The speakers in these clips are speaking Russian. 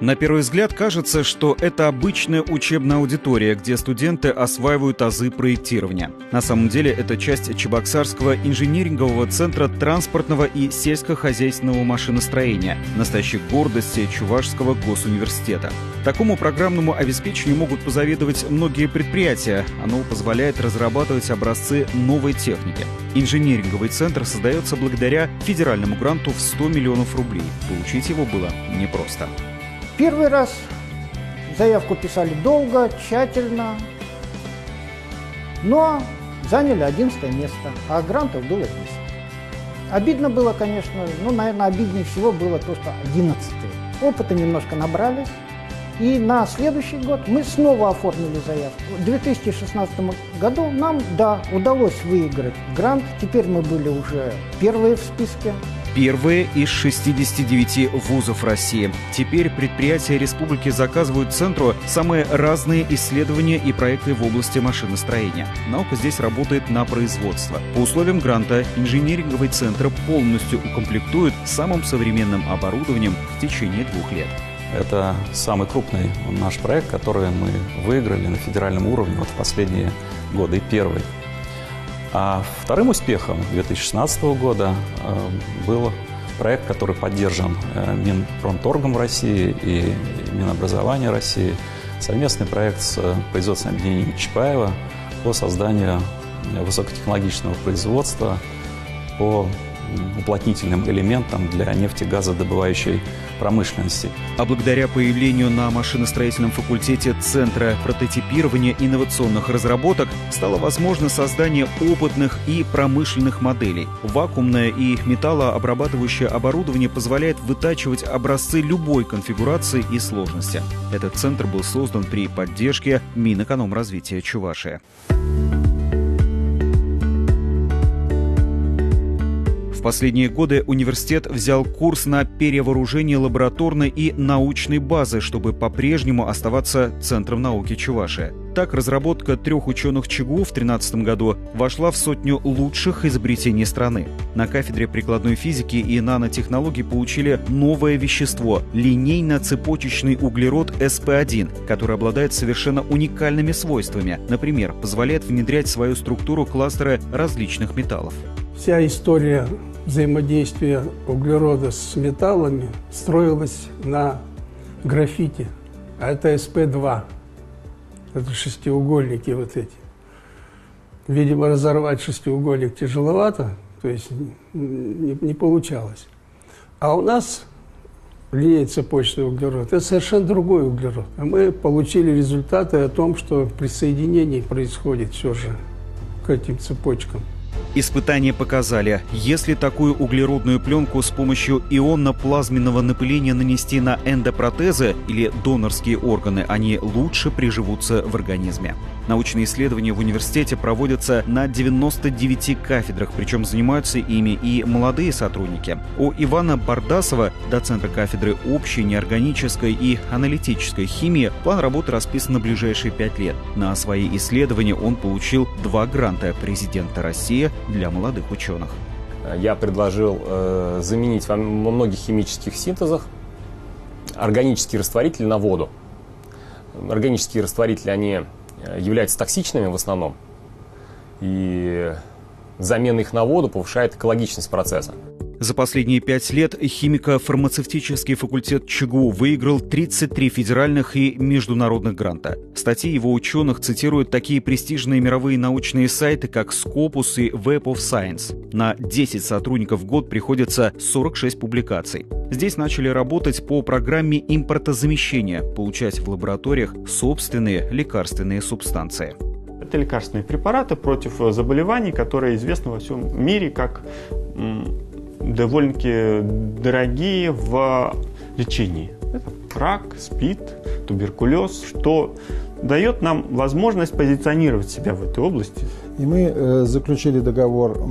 На первый взгляд кажется, что это обычная учебная аудитория, где студенты осваивают азы проектирования. На самом деле это часть Чебоксарского инжинирингового центра транспортного и сельскохозяйственного машиностроения, настоящей гордости Чувашского госуниверситета. Такому программному обеспечению могут позавидовать многие предприятия. Оно позволяет разрабатывать образцы новой техники. Инжиниринговый центр создается благодаря федеральному гранту в 100 миллионов рублей. Получить его было непросто. Первый раз заявку писали долго, тщательно, но заняли 11 место, а грантов было 10. Обидно было, конечно, но, наверное, обиднее всего было то, что 11-е. Опыта немножко набрались, и на следующий год мы снова оформили заявку. В 2016 году нам, удалось выиграть грант, теперь мы были уже первые в списке. Первые из 69 вузов России. Теперь предприятия республики заказывают центру самые разные исследования и проекты в области машиностроения. Наука здесь работает на производство. По условиям гранта инжиниринговый центр полностью укомплектует самым современным оборудованием в течение 2 лет. Это самый крупный наш проект, который мы выиграли на федеральном уровне в последние годы, и первый. А вторым успехом 2016 года был проект, который поддержан Минпромторгом России и Минобразования России. Совместный проект с производственным объединением Чапаева по созданию высокотехнологичного производства по уплотнительным элементам для нефтегазодобывающей промышленности. А благодаря появлению на машиностроительном факультете Центра прототипирования инновационных разработок стало возможно создание опытных и промышленных моделей. Вакуумное и металлообрабатывающее оборудование позволяет вытачивать образцы любой конфигурации и сложности. Этот центр был создан при поддержке Минэкономразвития Чувашии. В последние годы университет взял курс на перевооружение лабораторной и научной базы, чтобы по-прежнему оставаться центром науки Чувашии. Так, разработка 3 ученых ЧГУ в 2013 году вошла в 100 лучших изобретений страны. На кафедре прикладной физики и нанотехнологий получили новое вещество – линейно-цепочечный углерод СП1, который обладает совершенно уникальными свойствами. Например, позволяет внедрять в свою структуру кластеры различных металлов. Вся история взаимодействия углерода с металлами строилась на графите, а это СП2. Это шестиугольники вот эти. Видимо, разорвать шестиугольник тяжеловато, то есть не получалось. А у нас линейно-цепочный углерод – это совершенно другой углерод. А мы получили результаты о том, что присоединение происходит все же к этим цепочкам. Испытания показали, если такую углеродную пленку с помощью ионно-плазменного напыления нанести на эндопротезы или донорские органы, они лучше приживутся в организме. Научные исследования в университете проводятся на 99 кафедрах, причем занимаются ими и молодые сотрудники. У Ивана Бардасова, доцента кафедры общей, неорганической и аналитической химии, план работы расписан на ближайшие 5 лет. На свои исследования он получил 2 гранта президента России для молодых ученых. Я предложил заменить во многих химических синтезах органические растворители на воду. Органические растворители, они являются токсичными в основном, и замена их на воду повышает экологичность процесса. За последние 5 лет химико-фармацевтический факультет ЧГУ выиграл 33 федеральных и международных гранта. Статьи его ученых цитируют такие престижные мировые научные сайты, как Scopus и Web of Science. На 10 сотрудников в год приходится 46 публикаций. Здесь начали работать по программе импортозамещения, получать в лабораториях собственные лекарственные субстанции. Это лекарственные препараты против заболеваний, которые известны во всем мире как довольно-таки дорогие в лечении. Это рак, СПИД, туберкулез, что дает нам возможность позиционировать себя в этой области. И мы заключили договор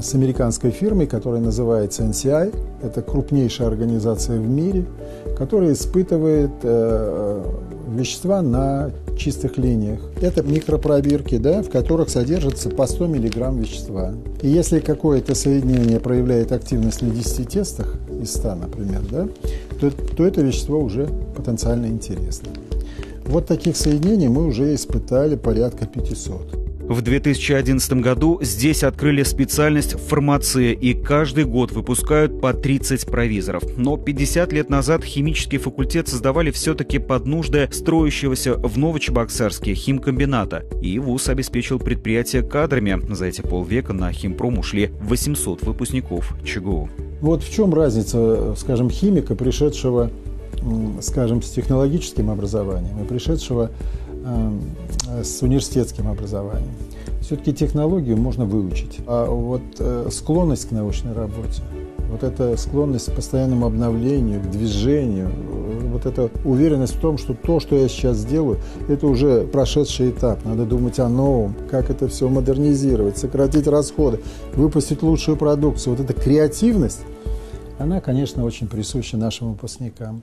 с американской фирмой, которая называется NCI. Это крупнейшая организация в мире, которая испытывает вещества на чистых линиях. Это микропробирки, да, в которых содержится по 100 мг вещества. И если какое-то соединение проявляет активность на 10 тестах из 100, например, да, то это вещество уже потенциально интересно. Вот таких соединений мы уже испытали порядка 500. В 2011 году здесь открыли специальность фармация, и каждый год выпускают по 30 провизоров. Но 50 лет назад химический факультет создавали все-таки под нужды строящегося в Новочебоксарске химкомбината. И вуз обеспечил предприятие кадрами. За эти полвека на химпром ушли 800 выпускников ЧГУ. Вот в чем разница, скажем, химика, пришедшего, скажем, с технологическим образованием и пришедшего с университетским образованием. Все-таки технологию можно выучить. А вот склонность к научной работе, вот эта склонность к постоянному обновлению, к движению, вот эта уверенность в том, что то, что я сейчас сделаю, это уже прошедший этап. Надо думать о новом, как это все модернизировать, сократить расходы, выпустить лучшую продукцию. Вот эта креативность, она, конечно, очень присуща нашим выпускникам.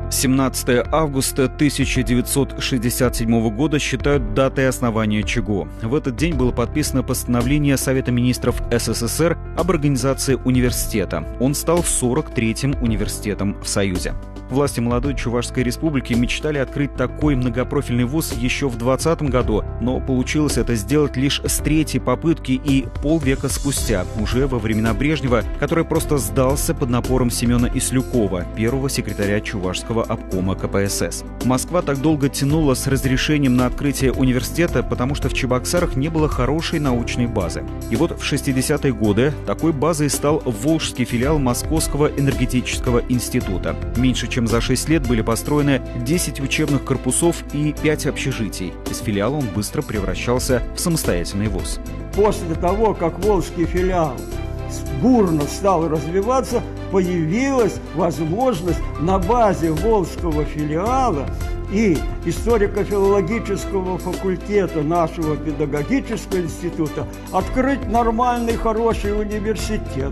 17 августа 1967 года считают датой основания ЧГУ. В этот день было подписано постановление Совета министров СССР об организации университета. Он стал 43-м университетом в Союзе. Власти молодой Чувашской республики мечтали открыть такой многопрофильный вуз еще в 2020 году, но получилось это сделать лишь с третьей попытки и полвека спустя, уже во времена Брежнева, который просто сдался под напором Семена Ислюкова, первого секретаря Чувашского обкома КПСС. Москва так долго тянула с разрешением на открытие университета, потому что в Чебоксарах не было хорошей научной базы. И вот в 60-е годы такой базой стал волжский филиал Московского энергетического института. Меньше чем за 6 лет были построены 10 учебных корпусов и 5 общежитий. Из филиала он быстро превращался в самостоятельный вуз. После того, как волжский филиал бурно стал развиваться, появилась возможность на базе волжского филиала и историко-филологического факультета нашего педагогического института открыть нормальный, хороший университет.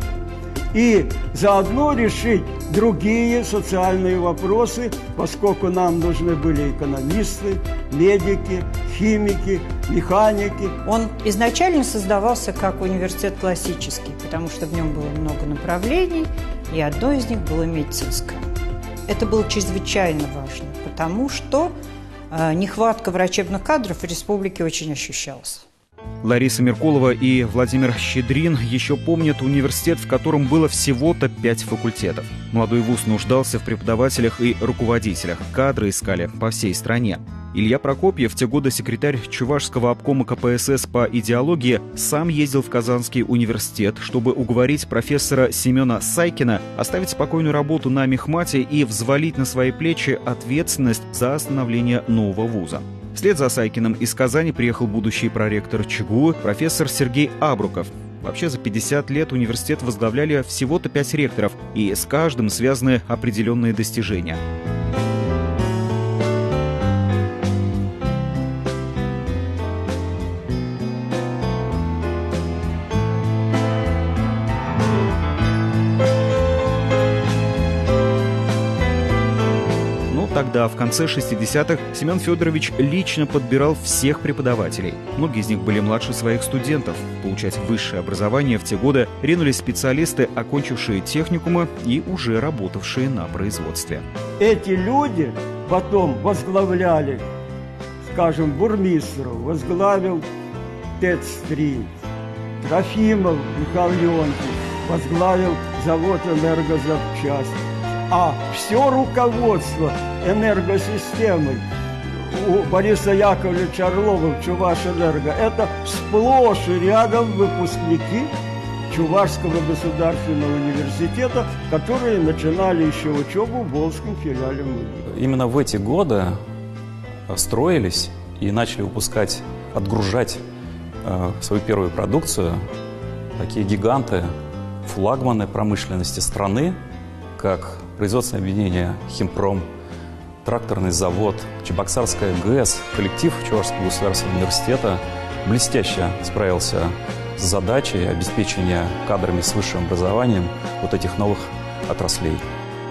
И заодно решить другие социальные вопросы, поскольку нам нужны были экономисты, медики, химики, механики. Он изначально создавался как университет классический, потому что в нем было много направлений, и одно из них было медицинское. Это было чрезвычайно важно, потому что нехватка врачебных кадров в республике очень ощущалась. Лариса Меркулова и Владимир Щедрин еще помнят университет, в котором было всего-то 5 факультетов. Молодой вуз нуждался в преподавателях и руководителях. Кадры искали по всей стране. Илья Прокопьев, в те годы секретарь Чувашского обкома КПСС по идеологии, сам ездил в Казанский университет, чтобы уговорить профессора Семена Сайкина оставить спокойную работу на мехмате и взвалить на свои плечи ответственность за становление нового вуза. Вслед за Сайкиным из Казани приехал будущий проректор ЧГУ профессор Сергей Абруков. Вообще за 50 лет университет возглавляли всего-то 5 ректоров, и с каждым связаны определенные достижения. Тогда, в конце 60-х, Семен Федорович лично подбирал всех преподавателей. Многие из них были младше своих студентов. Получать высшее образование в те годы ринулись специалисты, окончившие техникумы и уже работавшие на производстве. Эти люди потом возглавляли, скажем, бурмистров, возглавил ТЭЦ-3, Трофимов Михаил Леонтьевич возглавил завод «Энергозапчасти». А все руководство энергосистемой у Бориса Яковлевича Орлова в Чувашэнерго – это сплошь и рядом выпускники Чувашского государственного университета, которые начинали еще учебу в волжском филиале МУИ. Именно в эти годы строились и начали выпускать, отгружать свою первую продукцию такие гиганты, флагманы промышленности страны, как производственное объединение «Химпром», тракторный завод, Чебоксарская ГЭС. Коллектив Чувашского государственного университета блестяще справился с задачей обеспечения кадрами с высшим образованием вот этих новых отраслей.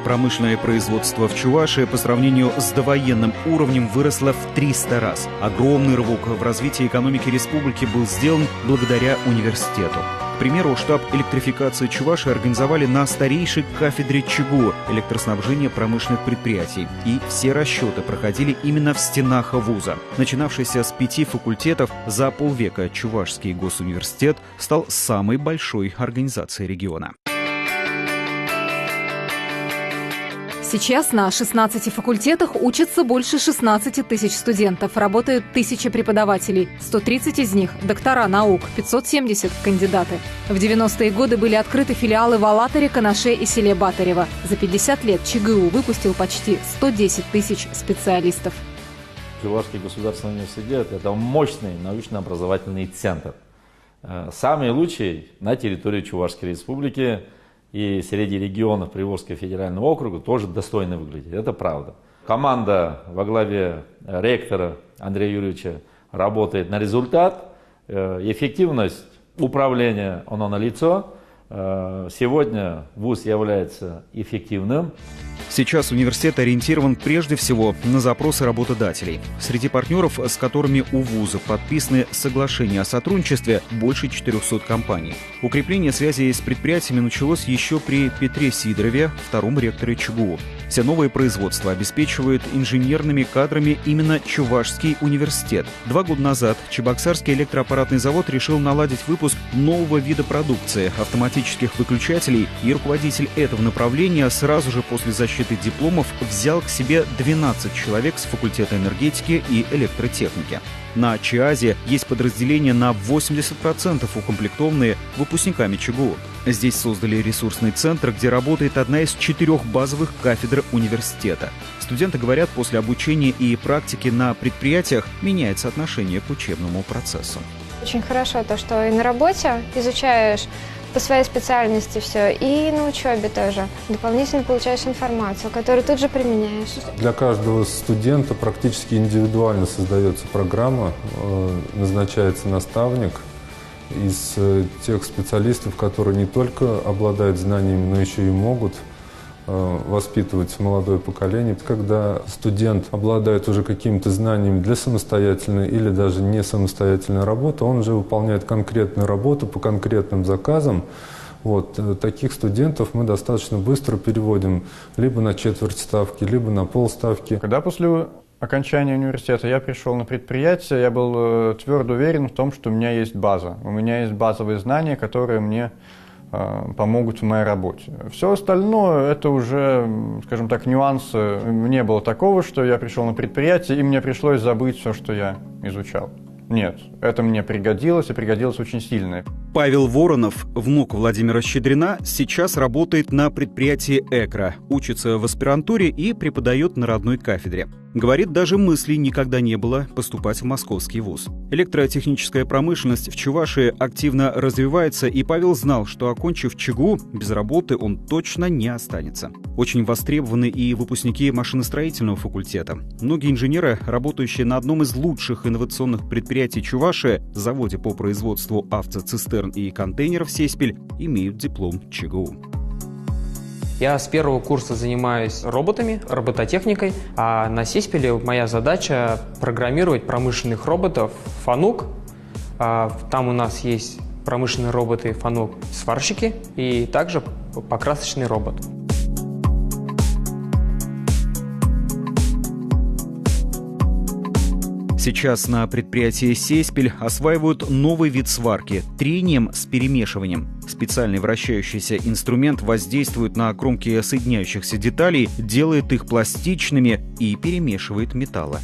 Промышленное производство в Чувашии по сравнению с довоенным уровнем выросло в 300 раз. Огромный рывок в развитии экономики республики был сделан благодаря университету. К примеру, штаб электрификации Чувашии организовали на старейшей кафедре ЧГУ электроснабжения промышленных предприятий. И все расчеты проходили именно в стенах вуза. Начинавшийся с 5 факультетов, за полвека Чувашский госуниверситет стал самой большой организацией региона. Сейчас на 16 факультетах учатся больше 16 тысяч студентов, работают 1000 преподавателей, 130 из них – доктора наук, 570 – кандидаты. В 90-е годы были открыты филиалы в Алатыре, Канаше и селе Батарево. За 50 лет ЧГУ выпустил почти 110 тысяч специалистов. Чувашский государственный университет – это мощный научно-образовательный центр. Самый лучший на территории Чувашской республики. И среди регионов Приволжского федерального округа тоже достойно выглядит. Это правда. Команда во главе ректора Андрея Юрьевича работает на результат. Эффективность управления, оно налицо. Сегодня вуз является эффективным. Сейчас университет ориентирован прежде всего на запросы работодателей. Среди партнеров, с которыми у вуза подписаны соглашения о сотрудничестве, больше 400 компаний. Укрепление связей с предприятиями началось еще при Петре Сидорове, втором ректоре ЧГУ. Все новые производства обеспечивают инженерными кадрами именно Чувашский университет. 2 года назад Чебоксарский электроаппаратный завод решил наладить выпуск нового вида продукции – автоматических выключателей, и руководитель этого направления сразу же после защиты дипломов взял к себе 12 человек с факультета энергетики и электротехники. На ЧАЗе есть подразделения на 80% укомплектованные выпускниками ЧГУ. Здесь создали ресурсный центр, где работает одна из 4 базовых кафедр университета. Студенты говорят, после обучения и практики на предприятиях меняется отношение к учебному процессу. Очень хорошо то, что и на работе изучаешь по своей специальности все, и на учебе тоже. Дополнительно получаешь информацию, которую тут же применяешь. Для каждого студента практически индивидуально создается программа, назначается наставник из тех специалистов, которые не только обладают знаниями, но еще и могут воспитывать молодое поколение. Когда студент обладает уже какими-то знаниями для самостоятельной или даже не самостоятельной работы, он уже выполняет конкретную работу по конкретным заказам. Таких студентов мы достаточно быстро переводим либо на четверть ставки, либо на полставки. Когда после окончания университета я пришел на предприятие, я был твердо уверен в том, что у меня есть база. У меня есть базовые знания, которые мне помогут в моей работе. Все остальное – это уже, скажем так, нюансы. Не было такого, что я пришел на предприятие, и мне пришлось забыть все, что я изучал. Нет, это мне пригодилось, и пригодилось очень сильно. Павел Воронов, внук Владимира Щедрина, сейчас работает на предприятии «Экро», учится в аспирантуре и преподает на родной кафедре. Говорит, даже мыслей никогда не было поступать в московский вуз. Электротехническая промышленность в Чувашии активно развивается, и Павел знал, что, окончив ЧГУ, без работы он точно не останется. Очень востребованы и выпускники машиностроительного факультета. Многие инженеры, работающие на одном из лучших инновационных предприятий Чувашии, заводе по производству автоцистерн и контейнеров «Сеспель», имеют диплом ЧГУ. Я с первого курса занимаюсь роботами, робототехникой, а на Сеспеле моя задача программировать промышленных роботов «Фанук». Там у нас есть промышленные роботы «Фанук-сварщики» и также покрасочный робот. Сейчас на предприятии «Сеспель» осваивают новый вид сварки – трением с перемешиванием. Специальный вращающийся инструмент воздействует на кромки соединяющихся деталей, делает их пластичными и перемешивает металлы.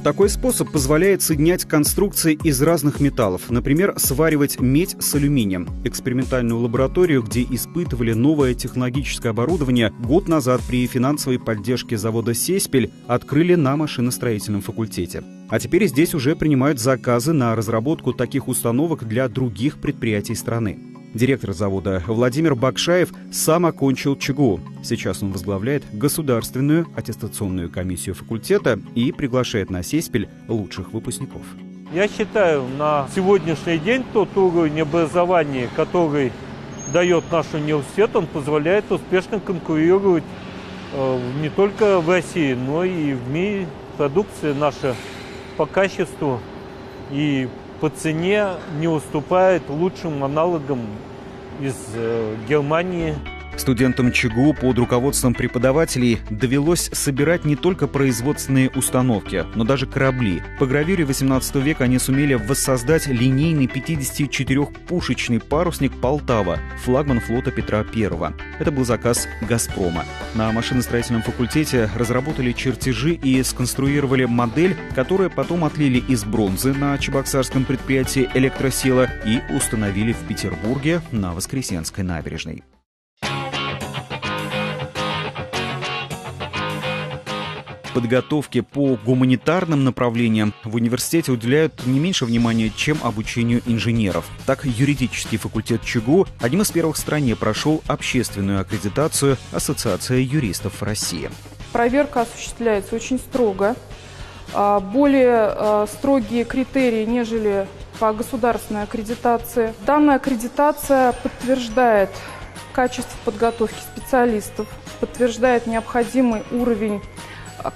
Такой способ позволяет соединять конструкции из разных металлов, например, сваривать медь с алюминием. Экспериментальную лабораторию, где испытывали новое технологическое оборудование, год назад при финансовой поддержке завода «Сеспель» открыли на машиностроительном факультете. А теперь здесь уже принимают заказы на разработку таких установок для других предприятий страны. Директор завода Владимир Бакшаев сам окончил ЧГУ. Сейчас он возглавляет Государственную аттестационную комиссию факультета и приглашает на Сеспель лучших выпускников. Я считаю, на сегодняшний день тот уровень образования, который дает наш университет, он позволяет успешно конкурировать не только в России, но и в мире. Продукция наша по качеству и по цене не уступает лучшим аналогам из Германии. Студентам ЧГУ под руководством преподавателей довелось собирать не только производственные установки, но даже корабли. По гравюре XVIII века они сумели воссоздать линейный 54-пушечный парусник «Полтава», флагман флота Петра I. Это был заказ «Газпрома». На машиностроительном факультете разработали чертежи и сконструировали модель, которую потом отлили из бронзы на чебоксарском предприятии «Электросила» и установили в Петербурге на Воскресенской набережной. Подготовке по гуманитарным направлениям в университете уделяют не меньше внимания, чем обучению инженеров. Так, юридический факультет ЧГУ одним из первых в стране прошел общественную аккредитацию Ассоциации юристов России. Проверка осуществляется очень строго. Более строгие критерии, нежели по государственной аккредитации. Данная аккредитация подтверждает качество подготовки специалистов, подтверждает необходимый уровень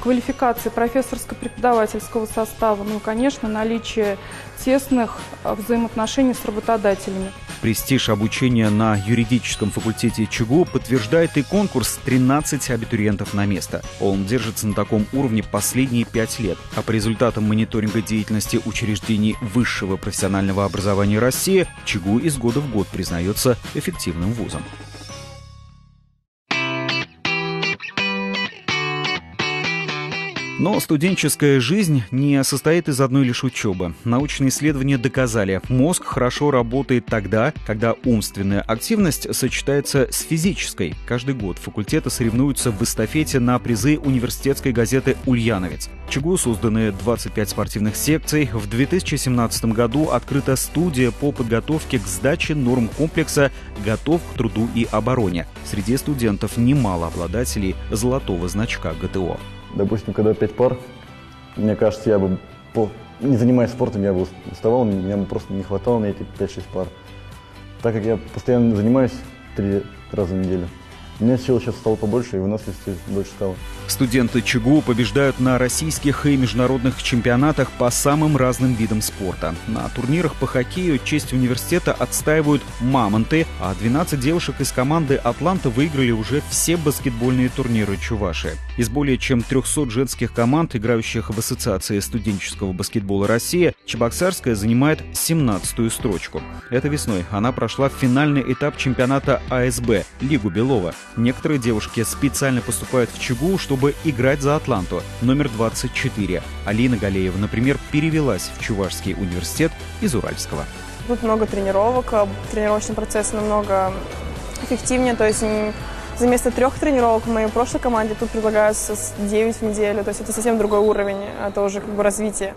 квалификации профессорско-преподавательского состава, ну и, конечно, наличие тесных взаимоотношений с работодателями. Престиж обучения на юридическом факультете ЧГУ подтверждает и конкурс «13 абитуриентов на место». Он держится на таком уровне последние 5 лет. А по результатам мониторинга деятельности учреждений высшего профессионального образования России ЧГУ из года в год признается эффективным вузом. Но студенческая жизнь не состоит из одной лишь учебы. Научные исследования доказали, мозг хорошо работает тогда, когда умственная активность сочетается с физической. Каждый год факультеты соревнуются в эстафете на призы университетской газеты «Ульяновец». В ЧГУ созданы 25 спортивных секций. В 2017 году открыта студия по подготовке к сдаче норм комплекса «Готов к труду и обороне». Среди студентов немало обладателей золотого значка ГТО. Допустим, когда 5 пар, мне кажется, я бы, не занимаясь спортом, я бы уставал, мне бы просто не хватало на эти 5-6 пар. Так как я постоянно занимаюсь 3 раза в неделю, у меня сил сейчас стало побольше, и выносливости больше стало. Студенты ЧГУ побеждают на российских и международных чемпионатах по самым разным видам спорта. На турнирах по хоккею честь университета отстаивают «Мамонты», а 12 девушек из команды «Атланта» выиграли уже все баскетбольные турниры Чувашии. Из более чем 300 женских команд, играющих в Ассоциации студенческого баскетбола России, Чебоксарская занимает 17-ю строчку. Этой весной она прошла финальный этап чемпионата АСБ «Лигу Белова». Некоторые девушки специально поступают в ЧГУ, чтобы играть за «Атланту» номер 24. Алина Галеева, например, перевелась в Чувашский университет из Уральского. Тут много тренировок, тренировочный процесс намного эффективнее, то есть за вместо 3 тренировок в моей прошлой команде тут предлагается 9 в неделю, то есть это совсем другой уровень, это уже как бы развитие.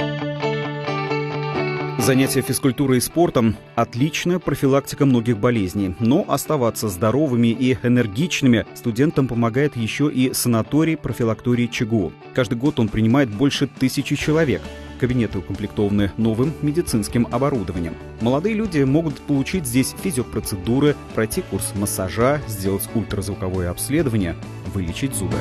Занятия физкультурой и спортом – отличная профилактика многих болезней. Но оставаться здоровыми и энергичными студентам помогает еще и санаторий-профилакторий ЧГУ. Каждый год он принимает больше 1000 человек. Кабинеты укомплектованы новым медицинским оборудованием. Молодые люди могут получить здесь физиопроцедуры, пройти курс массажа, сделать ультразвуковое обследование, вылечить зубы.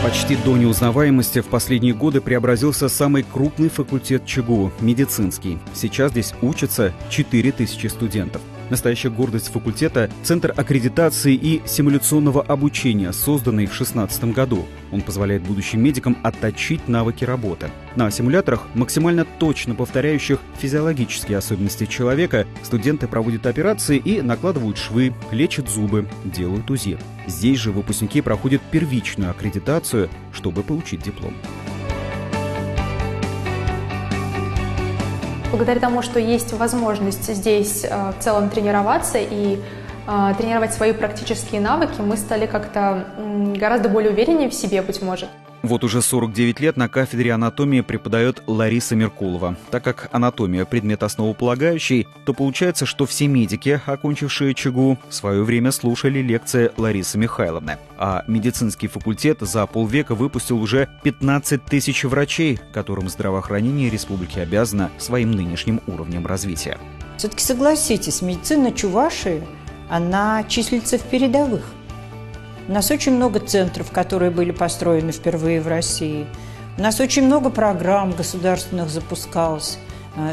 Почти до неузнаваемости в последние годы преобразился самый крупный факультет ЧГУ – медицинский. Сейчас здесь учатся 4000 студентов. Настоящая гордость факультета – Центр аккредитации и симуляционного обучения, созданный в 2016 году. Он позволяет будущим медикам отточить навыки работы. На симуляторах, максимально точно повторяющих физиологические особенности человека, студенты проводят операции и накладывают швы, лечат зубы, делают УЗИ. Здесь же выпускники проходят первичную аккредитацию, чтобы получить диплом. Благодаря тому, что есть возможность здесь в целом тренироваться и тренировать свои практические навыки, мы стали как-то гораздо более увереннее в себе, быть может. Вот уже 49 лет на кафедре анатомии преподает Лариса Меркулова. Так как анатомия – предмет основополагающий, то получается, что все медики, окончившие ЧГУ, в свое время слушали лекции Ларисы Михайловны. А медицинский факультет за полвека выпустил уже 15 тысяч врачей, которым здравоохранение республики обязано своим нынешним уровнем развития. Все-таки согласитесь, медицина Чувашии, она числится в передовых. У нас очень много центров, которые были построены впервые в России. У нас очень много программ государственных запускалось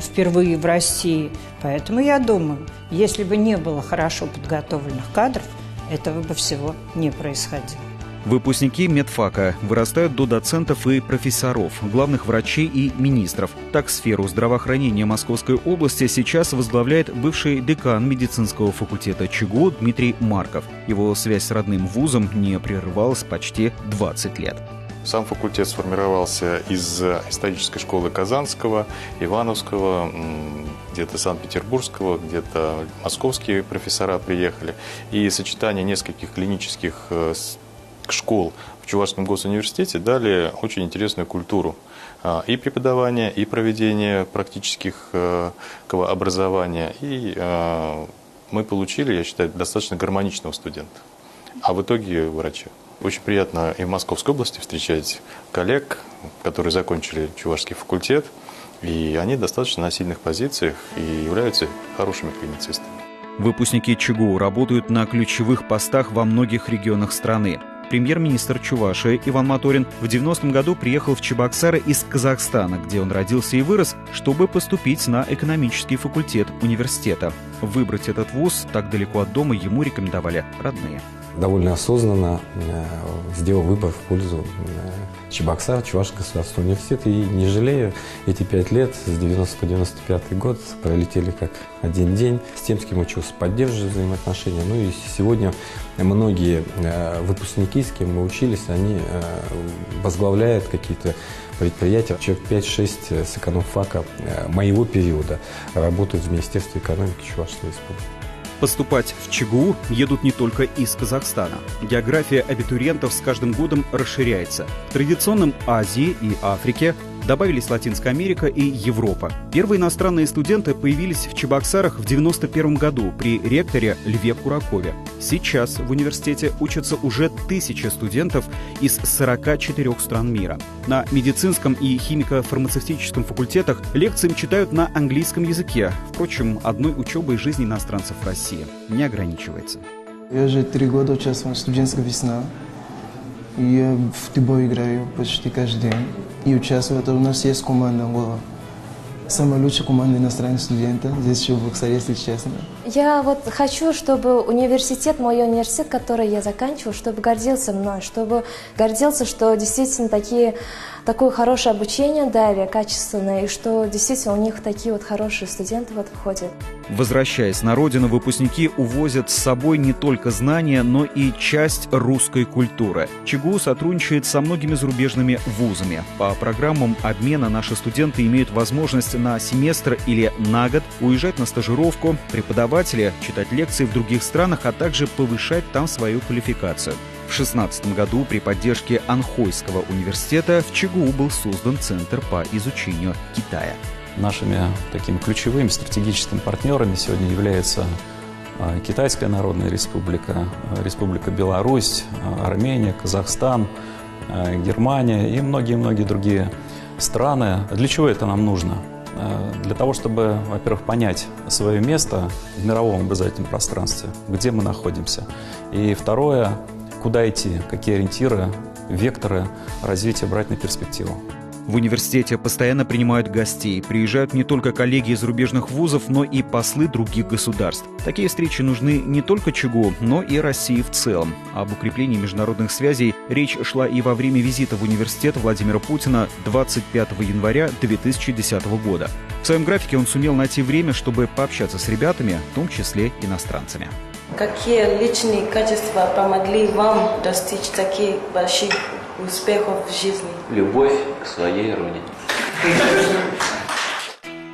впервые в России. Поэтому я думаю, если бы не было хорошо подготовленных кадров, этого бы всего не происходило. Выпускники медфака вырастают до доцентов и профессоров, главных врачей и министров. Так, сферу здравоохранения Московской области сейчас возглавляет бывший декан медицинского факультета ЧГУ Дмитрий Марков. Его связь с родным вузом не прерывалась почти 20 лет. Сам факультет сформировался из исторической школы Казанского, Ивановского, где-то Санкт-Петербургского, где-то московские профессора приехали. И сочетание нескольких клинических школ в Чувашском госуниверситете дали очень интересную культуру и преподавания, и проведения практического образования. И мы получили, я считаю, достаточно гармоничного студента, а в итоге врача. Очень приятно и в Московской области встречать коллег, которые закончили Чувашский факультет, и они достаточно на сильных позициях и являются хорошими клиницистами. Выпускники ЧГУ работают на ключевых постах во многих регионах страны. Премьер-министр Чувашии Иван Моторин в 90-м году приехал в Чебоксары из Казахстана, где он родился и вырос, чтобы поступить на экономический факультет университета. Выбрать этот вуз так далеко от дома ему рекомендовали родные. Довольно осознанно сделал выбор в пользу Чебоксар, Чувашского государственного университета. И не жалею, эти 5 лет, с 90 по 95 год, пролетели как один день. С тем, с кем учился, поддерживаю взаимоотношения. Ну и сегодня многие выпускники, с кем мы учились, они возглавляют какие-то предприятия. Человек 5-6 с экономфака моего периода работают в Министерстве экономики Чувашской республики. Поступать в ЧГУ едут не только из Казахстана. География абитуриентов с каждым годом расширяется. В традиционном Азии и Африке добавились Латинская Америка и Европа. Первые иностранные студенты появились в Чебоксарах в 1991 году при ректоре Льве Куракове. Сейчас в университете учатся уже 1000 студентов из 44 стран мира. На медицинском и химико-фармацевтическом факультетах лекциям читают на английском языке. Впрочем, одной учебой жизни иностранцев в России не ограничивается. Я уже 3 года участвую в студенческой весне. Я в футбол играю почти каждый день. И участвую. У нас есть команда Ангола. Самая лучшая команда иностранных студентов здесь еще в Боксаре, если честно. Я вот хочу, чтобы университет, мой университет, который я заканчиваю, чтобы гордился мной, чтобы гордился, что действительно такое хорошее обучение дали, качественное, и что действительно у них такие вот хорошие студенты вот входят. Возвращаясь на родину, выпускники увозят с собой не только знания, но и часть русской культуры. ЧГУ сотрудничает со многими зарубежными вузами. По программам обмена наши студенты имеют возможность на семестр или на год уезжать на стажировку, преподаватели читать лекции в других странах, а также повышать там свою квалификацию. В 2016 году при поддержке Анхойского университета в ЧГУ был создан Центр по изучению Китая. Нашими такими ключевыми стратегическими партнерами сегодня являются Китайская Народная Республика, Республика Беларусь, Армения, Казахстан, Германия и многие-многие другие страны. Для чего это нам нужно? Для того, чтобы, во-первых, понять свое место в мировом образовательном пространстве, где мы находимся. И второе, куда идти, какие ориентиры, векторы развития брать на перспективу. В университете постоянно принимают гостей. Приезжают не только коллеги из зарубежных вузов, но и послы других государств. Такие встречи нужны не только ЧГУ, но и России в целом. Об укреплении международных связей речь шла и во время визита в университет Владимира Путина 25 января 2010 года. В своем графике он сумел найти время, чтобы пообщаться с ребятами, в том числе иностранцами. Какие личные качества помогли вам достичь таких больших успехов в жизни? Любовь к своей родине.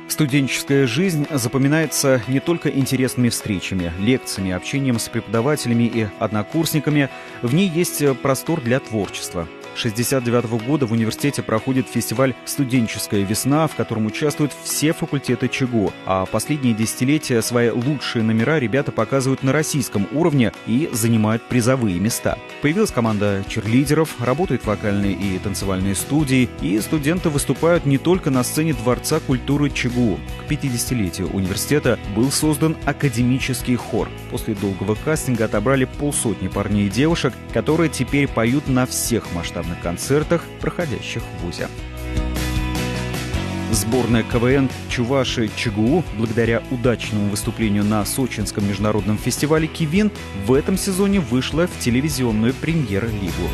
Студенческая жизнь запоминается не только интересными встречами, лекциями, общением с преподавателями и однокурсниками. В ней есть простор для творчества. 1969 года в университете проходит фестиваль «Студенческая весна», в котором участвуют все факультеты ЧГУ. А последние десятилетия свои лучшие номера ребята показывают на российском уровне и занимают призовые места. Появилась команда черлидеров, работают вокальные и танцевальные студии, и студенты выступают не только на сцене Дворца культуры ЧГУ. К 50-летию университета был создан академический хор. После долгого кастинга отобрали полсотни парней и девушек, которые теперь поют на всех масштабных концертах, проходящих в вузе. Сборная КВН Чуваши ЧГУ, благодаря удачному выступлению на Сочинском международном фестивале «Кивин», в этом сезоне вышла в телевизионную премьер-лигу.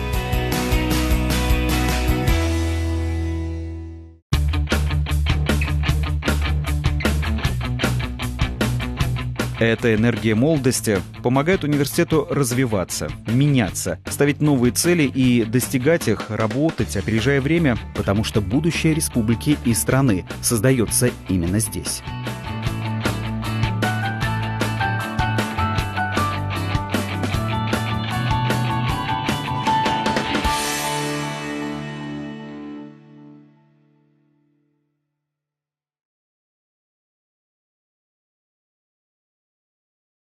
Эта энергия молодости помогает университету развиваться, меняться, ставить новые цели и достигать их, работать, опережая время, потому что будущее республики и страны создается именно здесь.